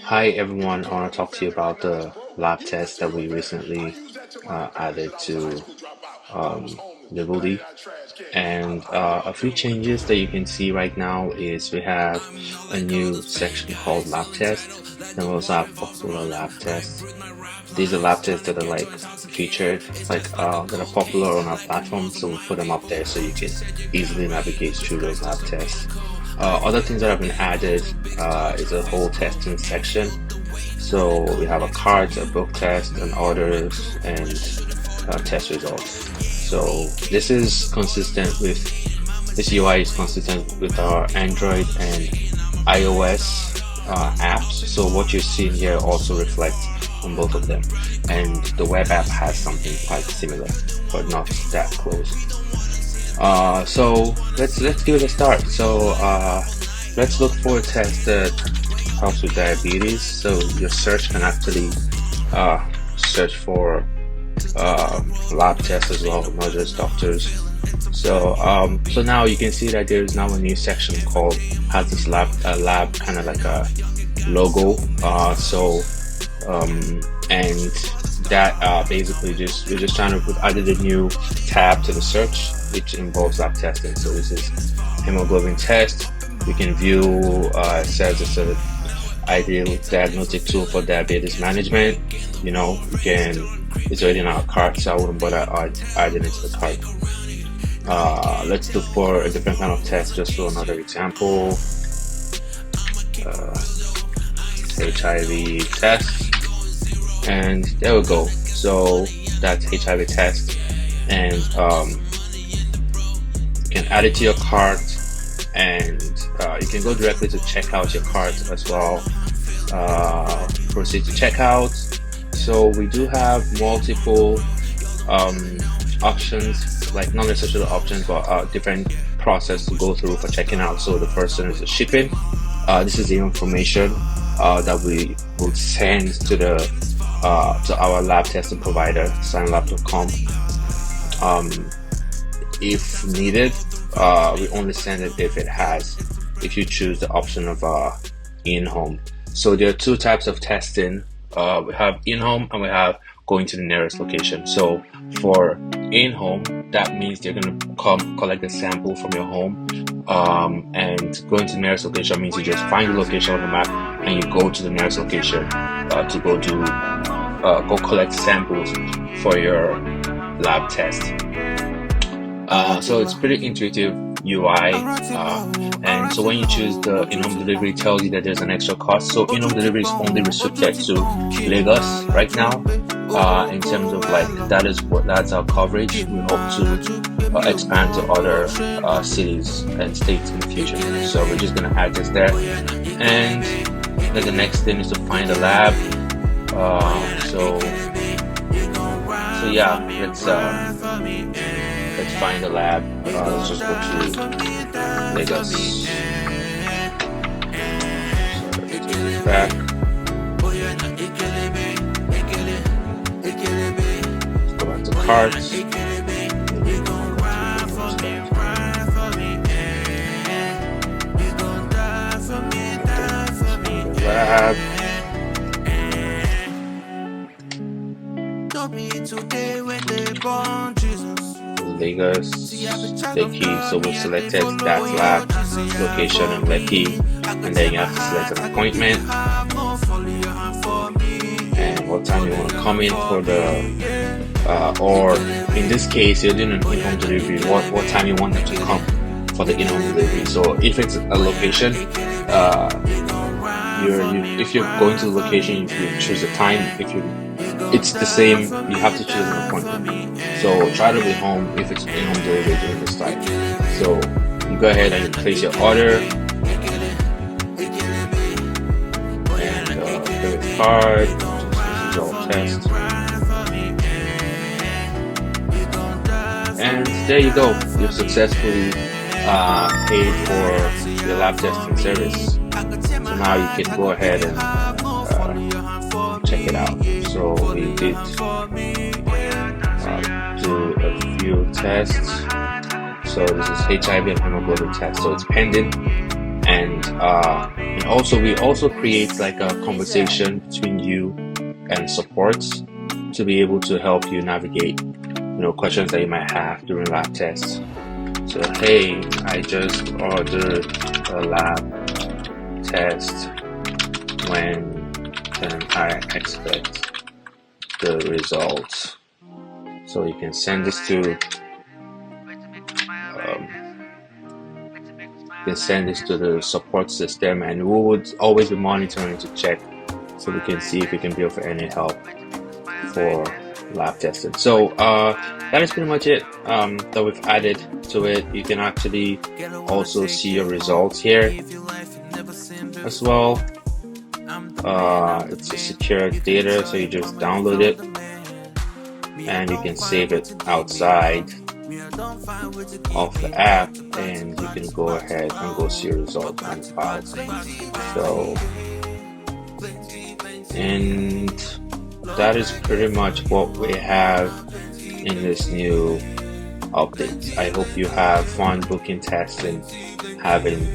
Hi everyone. I want to talk to you about the lab test that we recently added to um, Liveldy. And a few changes that you can see right now is we have a new section called lab test. Then we also have popular lab tests. These are lab tests that are like featured, that are popular on our platform. So we put them up there so you can easily navigate through those lab tests. Other things that have been added is a whole testing section. So we have a cards, a book test, an orders, and test results. So this UI is consistent with our Android and iOS apps. So what you're seeing here also reflects on both of them. And the web app has something quite similar, but not that close. So let's give it a start. So let's look for a test that helps with diabetes. So your search can actually search for lab tests as well, not just doctors. So now you can see that there is now a new section called has this lab kind of like a logo. And that basically we're just trying to added a new tab to the search which involves lab testing. So this is hemoglobin test. We can view it says it's an ideal diagnostic tool for diabetes management. You know, it's already in our cart, so I wouldn't bother adding it to the cart. Let's look for a different kind of test just for another example. HIV test, and there we go. So that's HIV test, and you can add it to your cart, and you can go directly to check out your cart as well. Proceed to checkout. So we do have multiple options, like not necessarily options, but different process to go through for checking out. So the first one is the shipping. This is the information that we would send to our lab testing provider, signlab.com. If needed, we only send it if you choose the option of in-home. So there are two types of testing. We have in-home and we have going to the nearest location. So for in-home, that means they're going to come collect the sample from your home, and going to the nearest location means you just find the location on the map and you go to the nearest location to go collect samples for your lab test. So it's pretty intuitive UI, and so when you choose the in-home delivery, it tells you that there's an extra cost. So in-home delivery is only restricted to Lagos right now. In terms of that's our coverage. We hope to expand to other cities and states in the future. So we're just gonna add this there, and then the next thing is to find a lab. So yeah, let's find a lab. Let's just go to Lagos. So back. Let's go back to cards. Lab. Lagos, Lekki. So we selected that lab location in Lekki, and then you have to select an appointment and what time you want to come in for the or in this case you're doing an in-home delivery, what time you want them to come for the in-home delivery. So if it's a location, if you're going to the location, you choose a time. It's the same, you have to choose an appointment. So try to be home if it's in-home delivery during this time. So you go ahead and you place your order, and debit card, result test, and there you go. You've successfully paid for your lab testing service. So now you can go ahead and check it out. So we did do a few tests. So this is HIV and hemoglobin test. So it's pending, And also we also create like a conversation between you and supports to be able to help you navigate, questions that you might have during lab tests. So, hey, I just ordered a lab test. When can I expect the results? So you can send this to the support system, and we would always be monitoring to check so we can see if we can be of any help for lab testing. So that is pretty much it that we've added to it. You can actually also see your results here as well. It's a secure data, so you just download it and you can save it outside of the app, and you can go ahead and go see your results on file. So, and that is pretty much what we have in this new update. I hope you have fun booking tests and having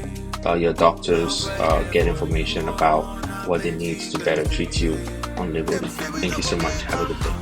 your doctors get information about what they need to better treat you on Liveldy. Thank you so much. Have a good day.